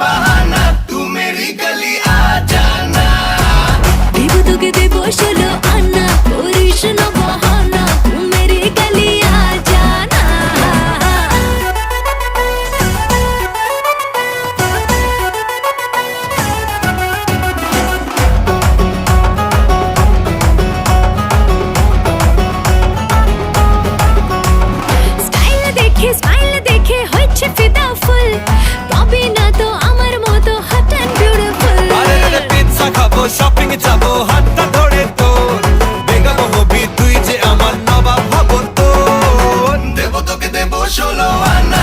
बहाना, तू मेरी गली आ जाना। देबो তোকে দেবো 16 আনা, করিস না বাহানা, তুই মেরি গলি আ জানা। স্মাইল দেখে হচ্ছে ফিদা ফুল, পাবি না তো আমার মতো হট এন্ড বিউটিফুল। আরে রে পিৎজা খাবো, শপিং যাবো, হাতটা ধরে তোর বেগম হবি তুই যে আমার নবাব হব তোর। দেবো তোকে দেবো 16 আনা।